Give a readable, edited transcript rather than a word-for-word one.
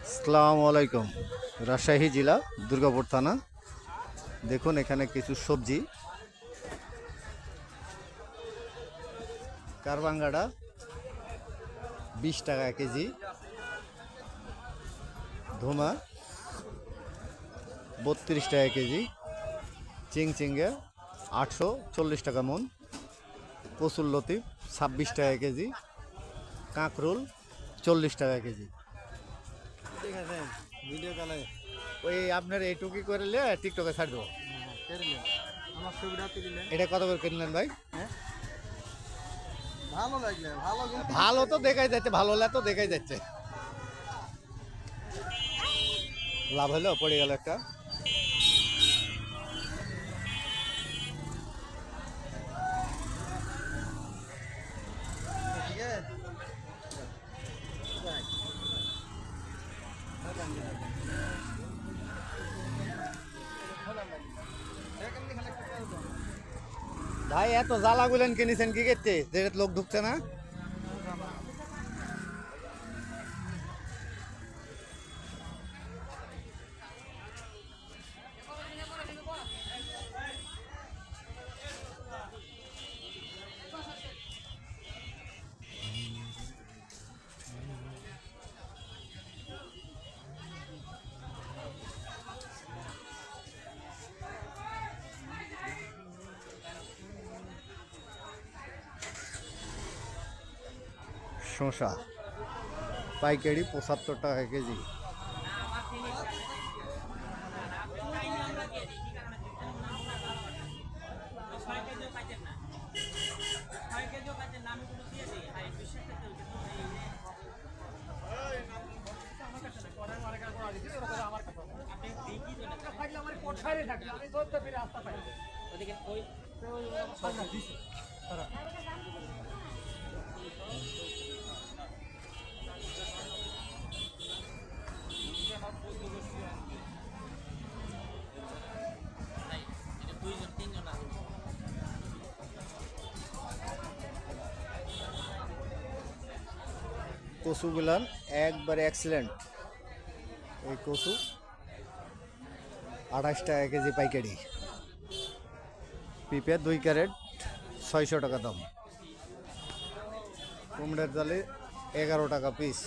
আসসালামু আলাইকুম। রাজশাহী জেলা দুর্গাপুর থানা। দেখুন এখানে কিছু সবজি। কারবাঙ্গাডা 20 টাকা কেজি, ধুমা 32 টাকা কেজি, চিংচিঙ্গা 840 টাকা মন, কচুরলতি 26 টাকা কেজি, কাঁকরোল 40 টাকা কেজি। ঠিক আছে ভিডিও কলে ওই আপনার এইটুকি করে টিকটকে ছাড় দেবো। করলেন আমার ছবিটা তুলিলেন। এটা কত করে কিনলেন ভাই? হ্যাঁ ভালো লাগলে ভালো কিন্তু ভালো তো দেখাই যাচ্ছে, ভালো হলে তো দেখাই যাচ্ছে। লাভ হলো, পড়ে গেল একটা। ঠিক আছে যাই। ভাই এত জ্বালা গুলেন কিনেছেন কি করতে, যে লোক ঢুকছে না? শসা পাইকারি 75 টাকা কেজি। কচুগুলান একবারে এক্সিলেন্ট। এই কচু 28 টাকা কেজি পাইকারি। পিঁপে 2 ক্যারেট 600 টাকা দাম। কুমড়ের জালে 11 টাকা পিস।